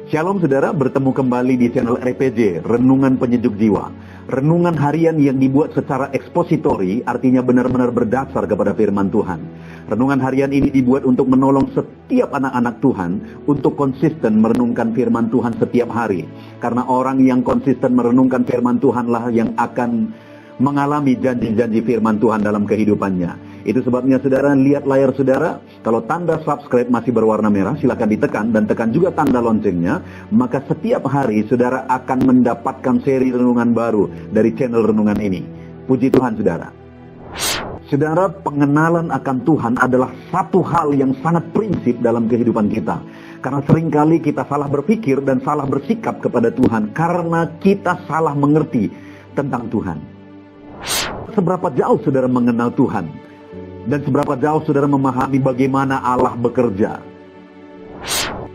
Shalom saudara, bertemu kembali di channel RPG, Renungan Penyejuk Jiwa. Renungan harian yang dibuat secara ekspositori, artinya benar-benar berdasar kepada firman Tuhan. Renungan harian ini dibuat untuk menolong setiap anak-anak Tuhan untuk konsisten merenungkan firman Tuhan setiap hari. Karena orang yang konsisten merenungkan firman Tuhanlah yang akan mengalami janji-janji firman Tuhan dalam kehidupannya. Itu sebabnya saudara, lihat layar saudara, kalau tanda subscribe masih berwarna merah, silakan ditekan dan tekan juga tanda loncengnya. Maka setiap hari saudara akan mendapatkan seri renungan baru dari channel renungan ini. Puji Tuhan saudara. Saudara, pengenalan akan Tuhan adalah satu hal yang sangat prinsip dalam kehidupan kita. Karena seringkali kita salah berpikir dan salah bersikap kepada Tuhan karena kita salah mengerti tentang Tuhan. Seberapa jauh saudara mengenal Tuhan? Dan seberapa jauh saudara memahami bagaimana Allah bekerja?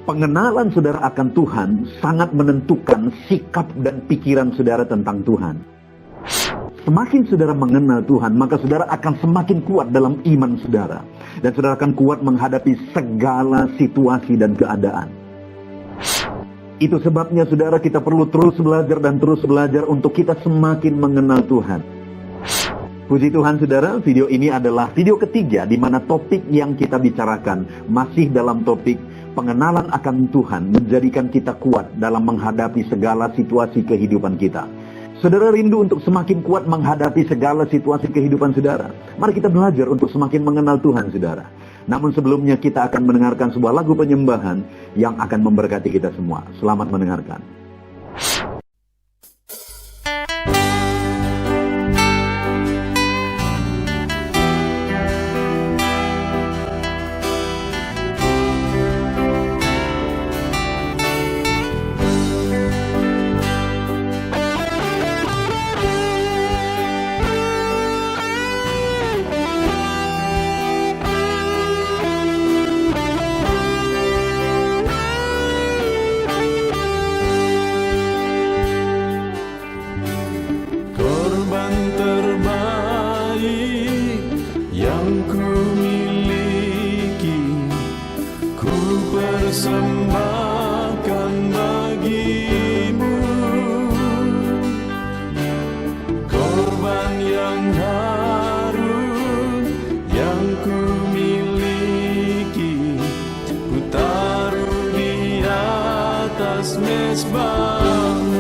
Pengenalan saudara akan Tuhan sangat menentukan sikap dan pikiran saudara tentang Tuhan. Semakin saudara mengenal Tuhan, maka saudara akan semakin kuat dalam iman saudara. Dan saudara akan kuat menghadapi segala situasi dan keadaan. Itu sebabnya saudara, kita perlu terus belajar untuk kita semakin mengenal Tuhan. Puji Tuhan saudara, video ini adalah video ketiga di mana topik yang kita bicarakan masih dalam topik pengenalan akan Tuhan menjadikan kita kuat dalam menghadapi segala situasi kehidupan kita. Saudara rindu untuk semakin kuat menghadapi segala situasi kehidupan saudara? Mari kita belajar untuk semakin mengenal Tuhan saudara. Namun sebelumnya kita akan mendengarkan sebuah lagu penyembahan yang akan memberkati kita semua. Selamat mendengarkan. Persembahkan bagimu korban yang harum yang ku miliki, ku taruh di atas mezbahmu.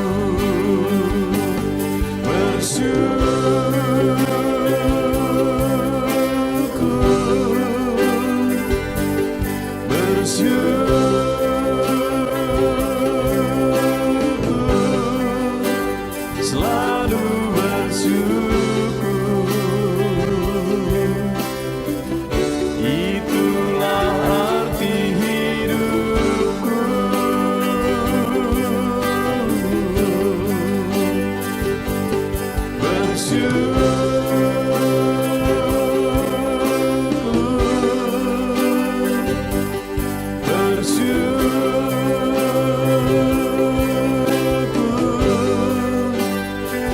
Selalu bersyukur, itulah arti hidupku.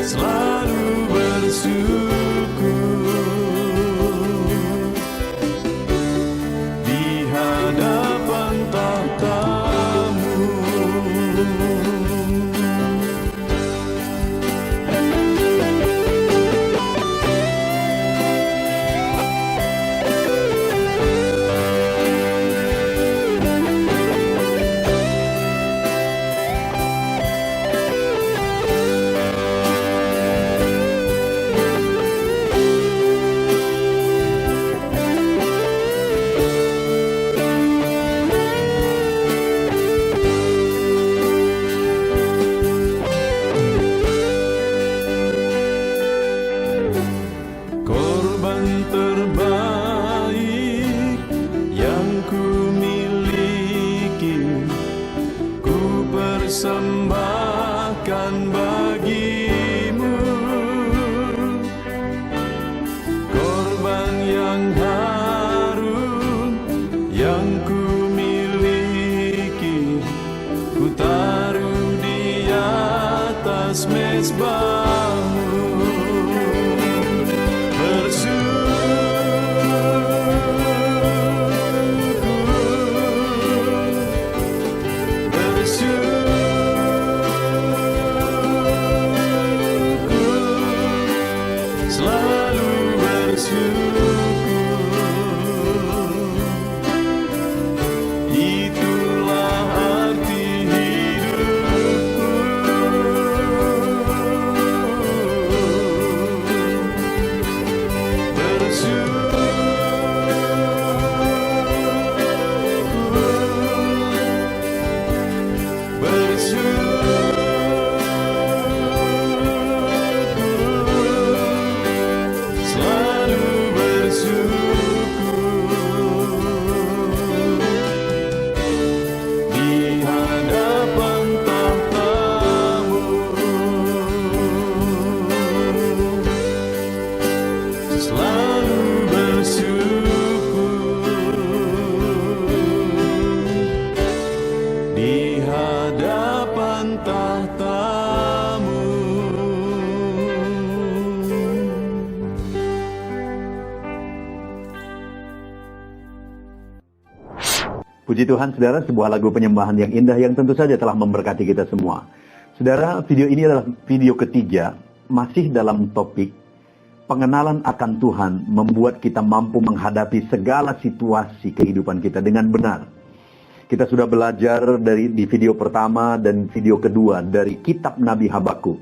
Selalu bersyukur di hadapan tahta-Mu. Terbaik yang ku miliki, ku persembahkan bagimu. Korban yang harum yang ku miliki, ku taruh di atas mezbahmu. Bersyukur Puji Tuhan, saudara, sebuah lagu penyembahan yang indah yang tentu saja telah memberkati kita semua. Saudara, video ini adalah video ketiga, masih dalam topik pengenalan akan Tuhan membuat kita mampu menghadapi segala situasi kehidupan kita dengan benar. Kita sudah belajar di video pertama dan video kedua dari kitab Nabi Habakuk,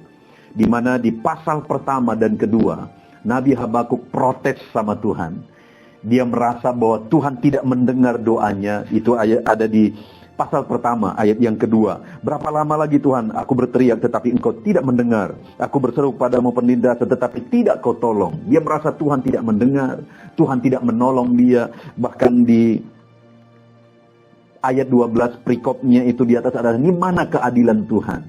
di mana di pasal pertama dan kedua, Nabi Habakuk protes sama Tuhan. Dia merasa bahwa Tuhan tidak mendengar doanya. Itu ayat ada di pasal pertama, ayat yang kedua. Berapa lama lagi Tuhan, aku berteriak tetapi engkau tidak mendengar. Aku berseru padamu penindasan tetapi tidak kau tolong. Dia merasa Tuhan tidak mendengar, Tuhan tidak menolong dia. Bahkan di ayat 12 perikopnya itu di atas ada, ini mana keadilan Tuhan?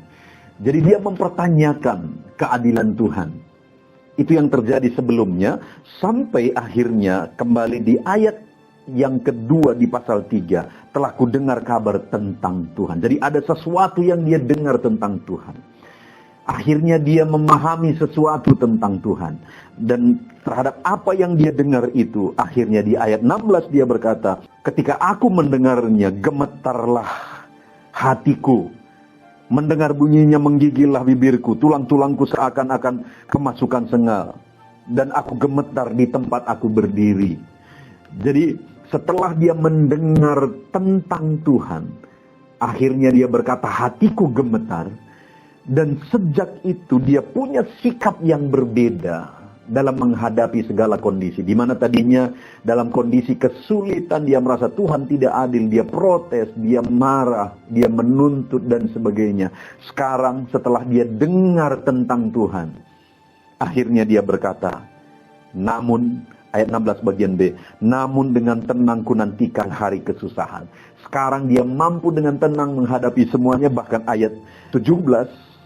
Jadi dia mempertanyakan keadilan Tuhan. Itu yang terjadi sebelumnya, sampai akhirnya kembali di ayat yang kedua di pasal 3. Telah ku dengar kabar tentang Tuhan. Jadi ada sesuatu yang dia dengar tentang Tuhan. Akhirnya dia memahami sesuatu tentang Tuhan. Dan terhadap apa yang dia dengar itu, akhirnya di ayat 16 dia berkata, ketika aku mendengarnya, gemetarlah hatiku. Mendengar bunyinya menggigillah bibirku, tulang-tulangku seakan-akan kemasukan sengal. Dan aku gemetar di tempat aku berdiri. Jadi setelah dia mendengar tentang Tuhan, akhirnya dia berkata, hatiku gemetar. Dan sejak itu dia punya sikap yang berbeda dalam menghadapi segala kondisi. Di mana tadinya dalam kondisi kesulitan dia merasa Tuhan tidak adil, dia protes, dia marah, dia menuntut dan sebagainya. Sekarang setelah dia dengar tentang Tuhan, akhirnya dia berkata, namun, ayat 16 bagian B, namun dengan tenang ku nantikan hari kesusahan. Sekarang dia mampu dengan tenang menghadapi semuanya. Bahkan ayat 17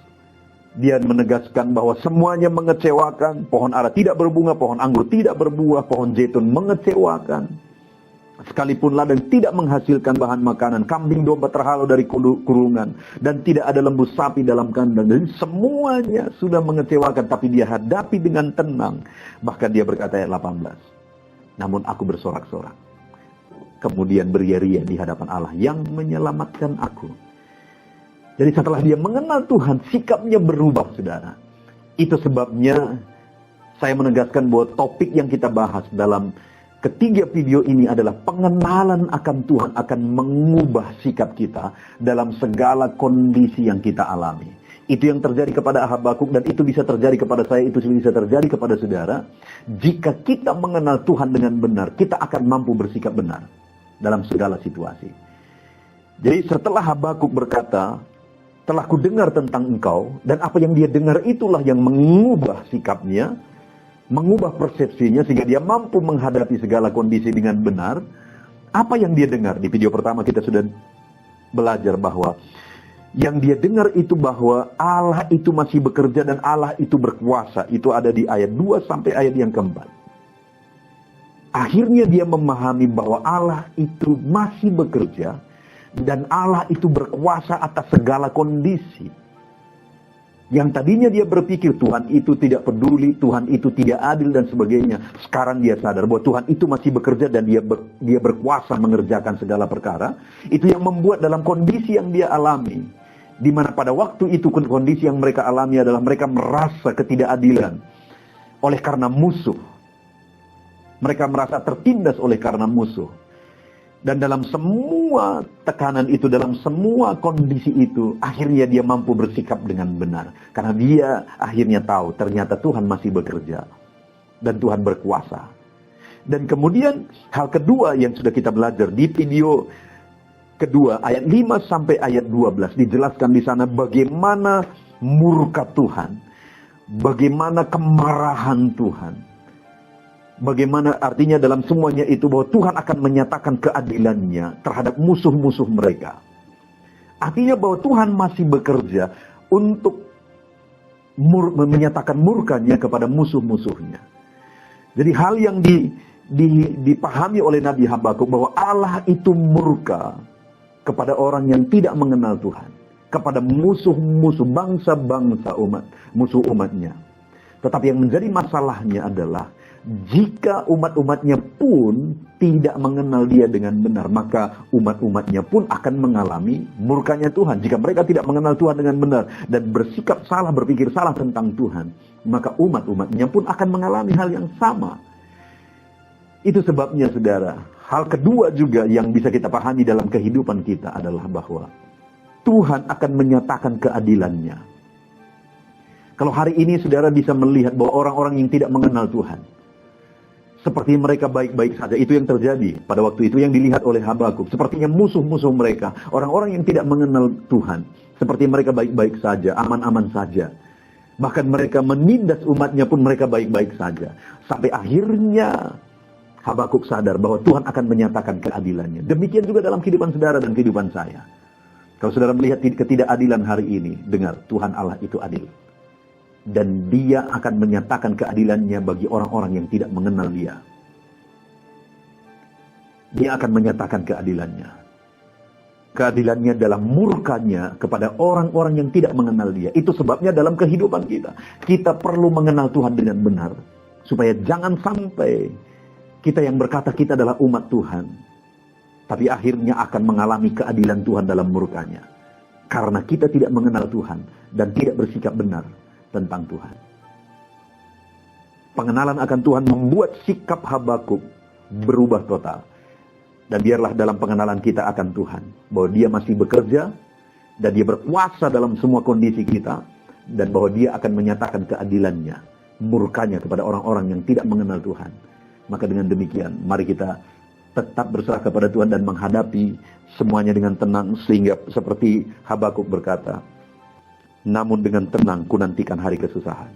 dia menegaskan bahwa semuanya mengecewakan. Pohon ara tidak berbunga, pohon anggur tidak berbuah, pohon zaitun mengecewakan. Sekalipun ladang tidak menghasilkan bahan makanan, kambing domba terhalau dari kurungan, dan tidak ada lembu sapi dalam kandang. Dan semuanya sudah mengecewakan, tapi dia hadapi dengan tenang. Bahkan dia berkata ayat 18, namun aku bersorak-sorak, kemudian beria-ria di hadapan Allah yang menyelamatkan aku. Jadi setelah dia mengenal Tuhan, sikapnya berubah, saudara. Itu sebabnya saya menegaskan bahwa topik yang kita bahas dalam ketiga video ini adalah pengenalan akan Tuhan akan mengubah sikap kita dalam segala kondisi yang kita alami. Itu yang terjadi kepada Habakuk dan itu bisa terjadi kepada saya, itu bisa terjadi kepada saudara. Jika kita mengenal Tuhan dengan benar, kita akan mampu bersikap benar dalam segala situasi. Jadi setelah Habakuk berkata, telah ku dengar tentang engkau, dan apa yang dia dengar itulah yang mengubah sikapnya, mengubah persepsinya, sehingga dia mampu menghadapi segala kondisi dengan benar. Apa yang dia dengar? Di video pertama kita sudah belajar bahwa yang dia dengar itu bahwa Allah itu masih bekerja dan Allah itu berkuasa. Itu ada di ayat 2 sampai ayat yang keempat. Akhirnya dia memahami bahwa Allah itu masih bekerja dan Allah itu berkuasa atas segala kondisi. Yang tadinya dia berpikir Tuhan itu tidak peduli, Tuhan itu tidak adil dan sebagainya. Sekarang dia sadar bahwa Tuhan itu masih bekerja dan dia berkuasa mengerjakan segala perkara. Itu yang membuat dalam kondisi yang dia alami, di mana pada waktu itu kondisi yang mereka alami adalah mereka merasa ketidakadilan oleh karena musuh. Mereka merasa tertindas oleh karena musuh. Dan dalam semua tekanan itu, dalam semua kondisi itu, akhirnya dia mampu bersikap dengan benar. Karena dia akhirnya tahu ternyata Tuhan masih bekerja. Dan Tuhan berkuasa. Dan kemudian hal kedua yang sudah kita belajar di video kedua, ayat 5 sampai ayat 12. Dijelaskan di sana bagaimana murka Tuhan. Bagaimana kemarahan Tuhan. Bagaimana artinya dalam semuanya itu bahwa Tuhan akan menyatakan keadilannya terhadap musuh-musuh mereka. Artinya bahwa Tuhan masih bekerja untuk menyatakan murkanya kepada musuh-musuhnya. Jadi hal yang dipahami oleh Nabi Habakuk bahwa Allah itu murka kepada orang yang tidak mengenal Tuhan. Kepada musuh-musuh bangsa-bangsa musuh umatnya. Tetapi yang menjadi masalahnya adalah jika umat-umatnya pun tidak mengenal dia dengan benar, maka umat-umatnya pun akan mengalami murkanya Tuhan. Jika mereka tidak mengenal Tuhan dengan benar dan bersikap salah, berpikir salah tentang Tuhan, maka umat-umatnya pun akan mengalami hal yang sama. Itu sebabnya, saudara, hal kedua juga yang bisa kita pahami dalam kehidupan kita adalah bahwa Tuhan akan menyatakan keadilannya. Kalau hari ini saudara bisa melihat bahwa orang-orang yang tidak mengenal Tuhan, seperti mereka baik-baik saja, itu yang terjadi pada waktu itu yang dilihat oleh Habakuk. Sepertinya musuh-musuh mereka, orang-orang yang tidak mengenal Tuhan, seperti mereka baik-baik saja, aman-aman saja. Bahkan mereka menindas umatnya pun mereka baik-baik saja. Sampai akhirnya Habakuk sadar bahwa Tuhan akan menyatakan keadilannya. Demikian juga dalam kehidupan saudara dan kehidupan saya. Kalau saudara melihat ketidakadilan hari ini, dengar, Tuhan Allah itu adil. Dan dia akan menyatakan keadilannya bagi orang-orang yang tidak mengenal dia. Dia akan menyatakan keadilannya. Keadilannya dalam murkanya kepada orang-orang yang tidak mengenal dia. Itu sebabnya dalam kehidupan kita, kita perlu mengenal Tuhan dengan benar. Supaya jangan sampai kita yang berkata kita adalah umat Tuhan, tapi akhirnya akan mengalami keadilan Tuhan dalam murkanya. Karena kita tidak mengenal Tuhan dan tidak bersikap benar tentang Tuhan. Pengenalan akan Tuhan membuat sikap Habakuk berubah total. Dan biarlah dalam pengenalan kita akan Tuhan, bahwa dia masih bekerja, dan dia berkuasa dalam semua kondisi kita, dan bahwa dia akan menyatakan keadilannya, murkanya kepada orang-orang yang tidak mengenal Tuhan. Maka dengan demikian, mari kita tetap berserah kepada Tuhan dan menghadapi semuanya dengan tenang, sehingga seperti Habakuk berkata, namun dengan tenang ku nantikan hari kesusahan.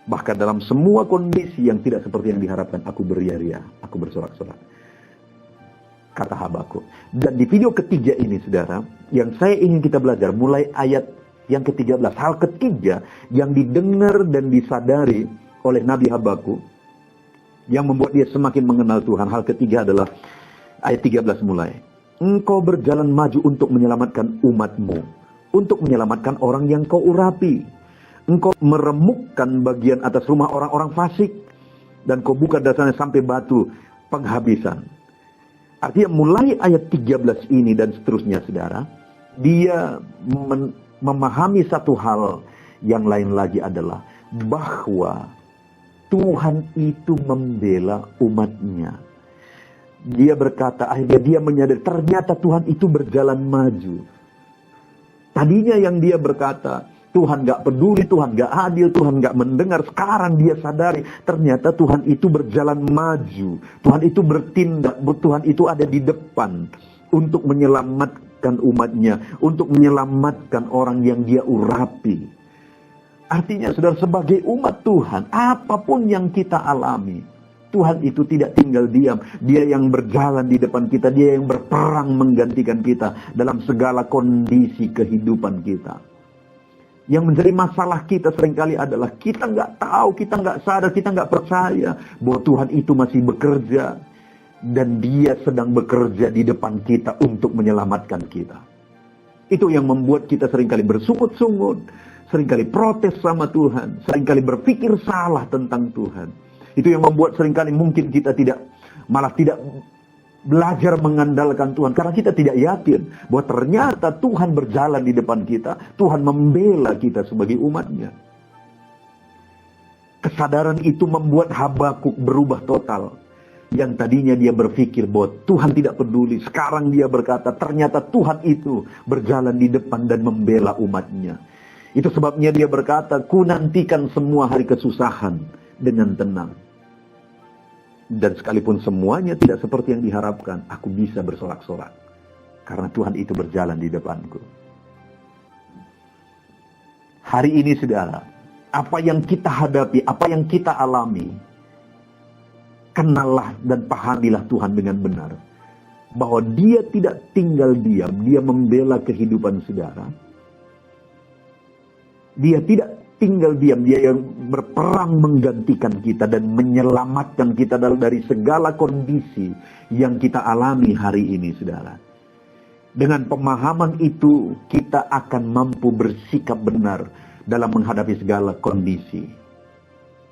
Bahkan dalam semua kondisi yang tidak seperti yang diharapkan, aku beria-ria, aku bersorak-sorak, kata Habakuk. Dan di video ketiga ini, saudara, yang saya ingin kita belajar mulai ayat yang ke-13. Hal ketiga yang didengar dan disadari oleh Nabi Habakuk yang membuat dia semakin mengenal Tuhan. Hal ketiga adalah ayat 13 mulai. Engkau berjalan maju untuk menyelamatkan umatmu, untuk menyelamatkan orang yang kau urapi. Engkau meremukkan bagian atas rumah orang-orang fasik, dan kau buka dasarnya sampai batu penghabisan. Artinya mulai ayat 13 ini dan seterusnya, saudara, dia memahami satu hal yang lain lagi adalah bahwa Tuhan itu membela umatnya. Dia berkata, akhirnya dia menyadari ternyata Tuhan itu berjalan maju. Tadinya yang dia berkata, Tuhan gak peduli, Tuhan gak adil, Tuhan gak mendengar. Sekarang dia sadari, ternyata Tuhan itu berjalan maju. Tuhan itu bertindak, Tuhan itu ada di depan untuk menyelamatkan umatnya, untuk menyelamatkan orang yang dia urapi. Artinya, saudara, sebagai umat Tuhan, apapun yang kita alami, Tuhan itu tidak tinggal diam. Dia yang berjalan di depan kita. Dia yang berperang menggantikan kita dalam segala kondisi kehidupan kita. Yang menjadi masalah kita seringkali adalah kita nggak tahu, kita nggak sadar, kita nggak percaya bahwa Tuhan itu masih bekerja. Dan dia sedang bekerja di depan kita untuk menyelamatkan kita. Itu yang membuat kita seringkali bersungut-sungut, seringkali protes sama Tuhan, seringkali berpikir salah tentang Tuhan. Itu yang membuat seringkali mungkin kita malah tidak belajar mengandalkan Tuhan. Karena kita tidak yakin bahwa ternyata Tuhan berjalan di depan kita. Tuhan membela kita sebagai umatnya. Kesadaran itu membuat Habakuk berubah total. Yang tadinya dia berpikir bahwa Tuhan tidak peduli. Sekarang dia berkata ternyata Tuhan itu berjalan di depan dan membela umatnya. Itu sebabnya dia berkata, ku nantikan semua hari kesusahan dengan tenang. Dan sekalipun semuanya tidak seperti yang diharapkan, aku bisa bersorak-sorak. Karena Tuhan itu berjalan di depanku. Hari ini, saudara, apa yang kita hadapi, apa yang kita alami, kenallah dan pahamilah Tuhan dengan benar. Bahwa dia tidak tinggal diam, dia membela kehidupan saudara. Dia tidak tinggal diam, dia yang berperang menggantikan kita dan menyelamatkan kita dari segala kondisi yang kita alami hari ini, saudara. Dengan pemahaman itu, kita akan mampu bersikap benar dalam menghadapi segala kondisi.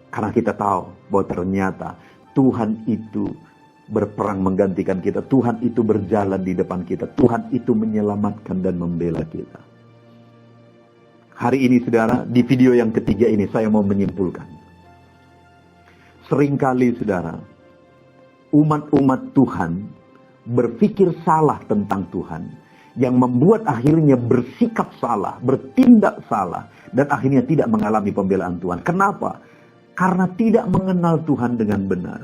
Karena kita tahu bahwa ternyata Tuhan itu berperang menggantikan kita. Tuhan itu berjalan di depan kita. Tuhan itu menyelamatkan dan membela kita. Hari ini saudara, di video yang ketiga ini saya mau menyimpulkan. Seringkali saudara, umat-umat Tuhan berpikir salah tentang Tuhan, yang membuat akhirnya bersikap salah, bertindak salah, dan akhirnya tidak mengalami pembelaan Tuhan. Kenapa? Karena tidak mengenal Tuhan dengan benar.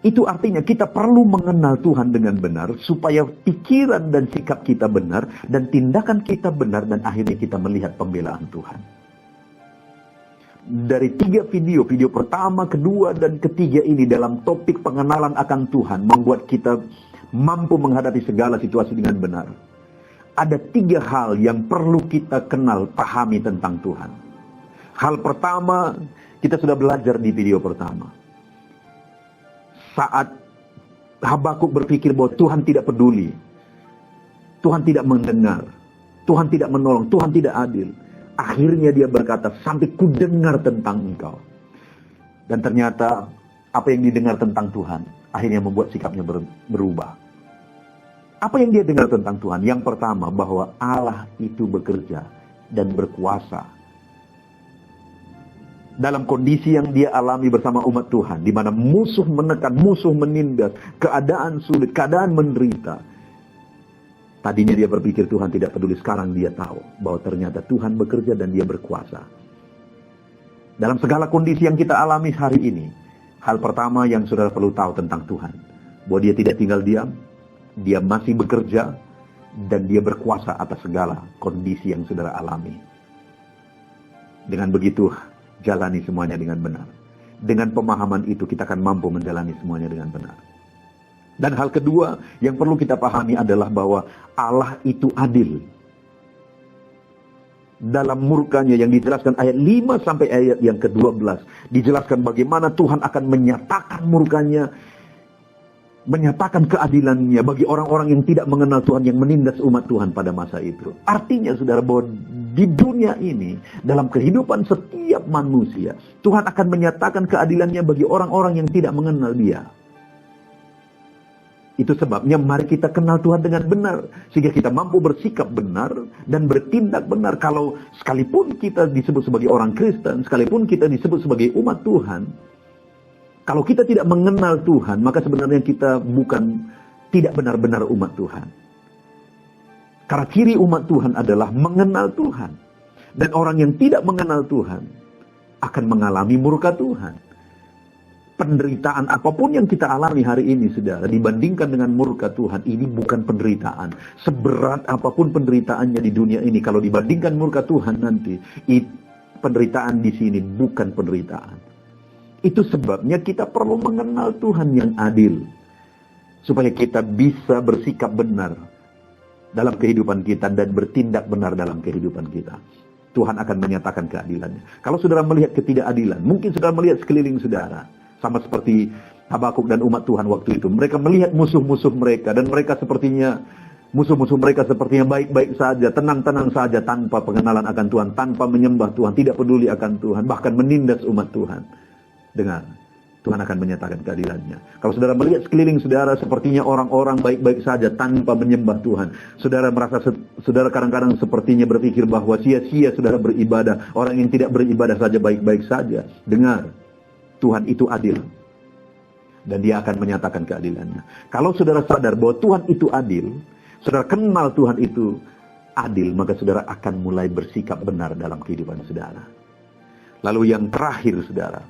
Itu artinya kita perlu mengenal Tuhan dengan benar, supaya pikiran dan sikap kita benar, dan tindakan kita benar, dan akhirnya kita melihat pembelaan Tuhan. Dari 3 video pertama, kedua, dan ketiga ini dalam topik pengenalan akan Tuhan, membuat kita mampu menghadapi segala situasi dengan benar. Ada 3 hal yang perlu kita kenal, pahami tentang Tuhan. Hal pertama, kita sudah belajar di video pertama. Saat Habakuk berpikir bahwa Tuhan tidak peduli, Tuhan tidak mendengar, Tuhan tidak menolong, Tuhan tidak adil. Akhirnya dia berkata, sampai ku dengar tentang engkau. Dan ternyata apa yang didengar tentang Tuhan akhirnya membuat sikapnya berubah. Apa yang dia dengar tentang Tuhan? Yang pertama, bahwa Allah itu bekerja dan berkuasa. Dalam kondisi yang dia alami bersama umat Tuhan, di mana musuh menekan, musuh menindas, keadaan sulit, keadaan menderita. Tadinya dia berpikir Tuhan tidak peduli, sekarang dia tahu bahwa ternyata Tuhan bekerja dan dia berkuasa. Dalam segala kondisi yang kita alami hari ini, hal pertama yang saudara perlu tahu tentang Tuhan, bahwa dia tidak tinggal diam, dia masih bekerja, dan dia berkuasa atas segala kondisi yang saudara alami. Dengan begitu, jalani semuanya dengan benar. Dengan pemahaman itu kita akan mampu menjalani semuanya dengan benar. Dan hal kedua yang perlu kita pahami adalah bahwa Allah itu adil. Dalam murkanya yang dijelaskan ayat 5 sampai ayat yang ke-12, dijelaskan bagaimana Tuhan akan menyatakan murkanya, menyatakan keadilannya bagi orang-orang yang tidak mengenal Tuhan, yang menindas umat Tuhan pada masa itu. Artinya saudara, bahwa di dunia ini, dalam kehidupan setiap manusia, Tuhan akan menyatakan keadilannya bagi orang-orang yang tidak mengenal Dia. Itu sebabnya mari kita kenal Tuhan dengan benar, sehingga kita mampu bersikap benar dan bertindak benar. Kalau sekalipun kita disebut sebagai orang Kristen, sekalipun kita disebut sebagai umat Tuhan, kalau kita tidak mengenal Tuhan, maka sebenarnya kita bukan tidak benar-benar umat Tuhan. Karena ciri umat Tuhan adalah mengenal Tuhan. Dan orang yang tidak mengenal Tuhan akan mengalami murka Tuhan. Penderitaan apapun yang kita alami hari ini, saudara, dibandingkan dengan murka Tuhan, ini bukan penderitaan. Seberat apapun penderitaannya di dunia ini, kalau dibandingkan murka Tuhan nanti, penderitaan di sini bukan penderitaan. Itu sebabnya kita perlu mengenal Tuhan yang adil, supaya kita bisa bersikap benar dalam kehidupan kita dan bertindak benar dalam kehidupan kita. Tuhan akan menyatakan keadilannya. Kalau saudara melihat ketidakadilan, mungkin saudara melihat sekeliling saudara, sama seperti Habakuk dan umat Tuhan waktu itu. Mereka melihat musuh-musuh mereka, dan mereka sepertinya, musuh-musuh mereka sepertinya baik-baik saja, tenang-tenang saja, tanpa pengenalan akan Tuhan, tanpa menyembah Tuhan, tidak peduli akan Tuhan, bahkan menindas umat Tuhan. Dengar, Tuhan akan menyatakan keadilannya. Kalau saudara melihat sekeliling saudara, sepertinya orang-orang baik-baik saja tanpa menyembah Tuhan. Saudara merasa, saudara kadang-kadang sepertinya berpikir bahwa sia-sia saudara beribadah. Orang yang tidak beribadah saja baik-baik saja. Dengar, Tuhan itu adil. Dan Dia akan menyatakan keadilannya. Kalau saudara sadar bahwa Tuhan itu adil, saudara kenal Tuhan itu adil, maka saudara akan mulai bersikap benar dalam kehidupan saudara. Lalu yang terakhir saudara,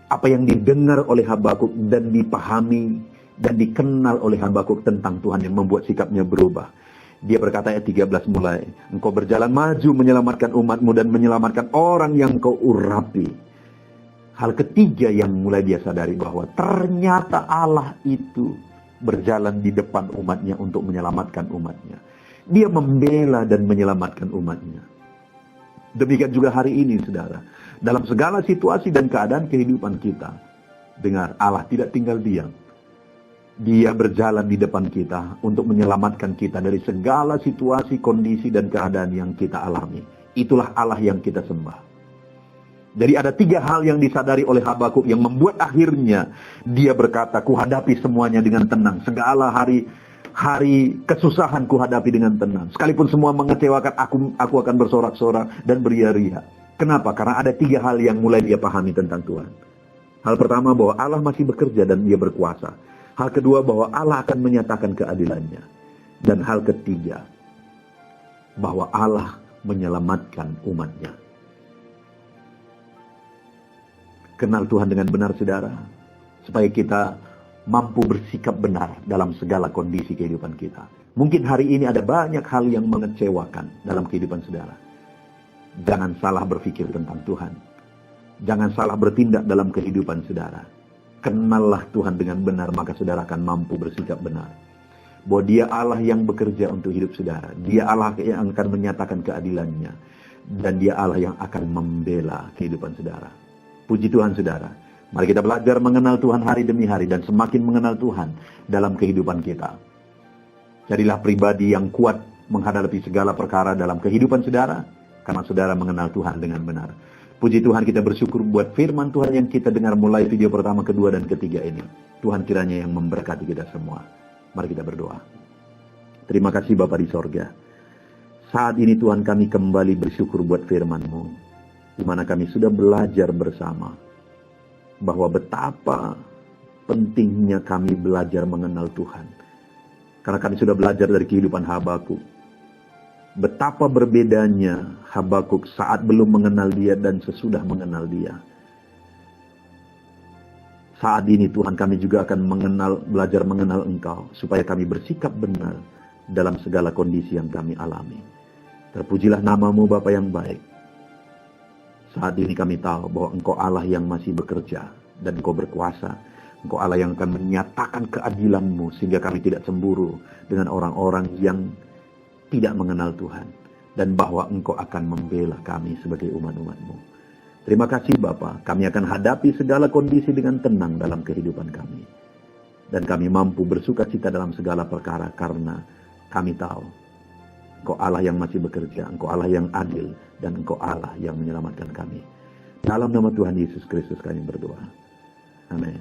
apa yang didengar oleh Habakuk dan dipahami dan dikenal oleh Habakuk tentang Tuhan yang membuat sikapnya berubah. Dia berkata ayat 13 mulai, engkau berjalan maju menyelamatkan umatmu dan menyelamatkan orang yang kau urapi. Hal ketiga yang mulai dia sadari bahwa ternyata Allah itu berjalan di depan umatnya untuk menyelamatkan umatnya. Dia membela dan menyelamatkan umatnya. Demikian juga hari ini saudara. Dalam segala situasi dan keadaan kehidupan kita, dengar, Allah tidak tinggal diam. Dia berjalan di depan kita untuk menyelamatkan kita dari segala situasi, kondisi, dan keadaan yang kita alami. Itulah Allah yang kita sembah. Jadi ada 3 hal yang disadari oleh Habakuk yang membuat akhirnya dia berkata, kuhadapi semuanya dengan tenang. Segala hari kesusahan kuhadapi dengan tenang. Sekalipun semua mengecewakan, aku akan bersorak-sorak dan beria-ria. Kenapa? Karena ada 3 hal yang mulai dia pahami tentang Tuhan. Hal pertama, bahwa Allah masih bekerja dan dia berkuasa. Hal kedua, bahwa Allah akan menyatakan keadilannya. Dan hal ketiga, bahwa Allah menyelamatkan umatnya. Kenal Tuhan dengan benar, saudara, supaya kita mampu bersikap benar dalam segala kondisi kehidupan kita. Mungkin hari ini ada banyak hal yang mengecewakan dalam kehidupan saudara. Jangan salah berpikir tentang Tuhan. Jangan salah bertindak dalam kehidupan saudara. Kenallah Tuhan dengan benar, maka saudara akan mampu bersikap benar. Bahwa dia Allah yang bekerja untuk hidup saudara. Dia Allah yang akan menyatakan keadilannya. Dan dia Allah yang akan membela kehidupan saudara. Puji Tuhan saudara. Mari kita belajar mengenal Tuhan hari demi hari. Dan semakin mengenal Tuhan dalam kehidupan kita. Jadilah pribadi yang kuat menghadapi segala perkara dalam kehidupan saudara. Karena saudara mengenal Tuhan dengan benar. Puji Tuhan, kita bersyukur buat firman Tuhan yang kita dengar mulai video pertama, kedua, dan ketiga ini. Tuhan kiranya yang memberkati kita semua. Mari kita berdoa. Terima kasih Bapa di sorga. Saat ini Tuhan, kami kembali bersyukur buat firman-Mu. Di mana kami sudah belajar bersama bahwa betapa pentingnya kami belajar mengenal Tuhan. Karena kami sudah belajar dari kehidupan Habakuk. Betapa berbedanya Habakuk saat belum mengenal Dia dan sesudah mengenal Dia. Saat ini Tuhan, kami juga akan belajar mengenal Engkau supaya kami bersikap benar dalam segala kondisi yang kami alami. Terpujilah nama-Mu Bapa yang baik. Saat ini kami tahu bahwa Engkau Allah yang masih bekerja dan Engkau berkuasa. Engkau Allah yang akan menyatakan keadilan-Mu sehingga kami tidak cemburu dengan orang-orang yang tidak mengenal Tuhan. Dan bahwa Engkau akan membela kami sebagai umat-umat-Mu. Terima kasih Bapa, kami akan hadapi segala kondisi dengan tenang dalam kehidupan kami. Dan kami mampu bersuka cita dalam segala perkara karena kami tahu Engkau Allah yang masih bekerja, Engkau Allah yang adil, dan Engkau Allah yang menyelamatkan kami. Dalam nama Tuhan Yesus Kristus kami berdoa. Amin.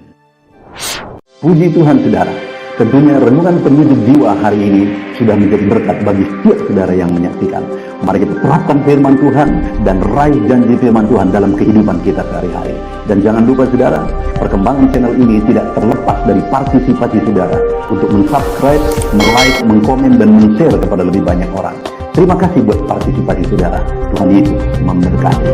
Puji Tuhan saudara. Tentunya renungan penyejuk jiwa hari ini sudah menjadi berkat bagi setiap saudara yang menyaksikan. Mari kita terapkan firman Tuhan dan raih janji firman Tuhan dalam kehidupan kita sehari-hari. Dan jangan lupa saudara, perkembangan channel ini tidak terlepas dari partisipasi saudara untuk mensubscribe, like, mengkomen, dan men-share kepada lebih banyak orang. Terima kasih buat partisipasi saudara. Tuhan Yesus memberkati.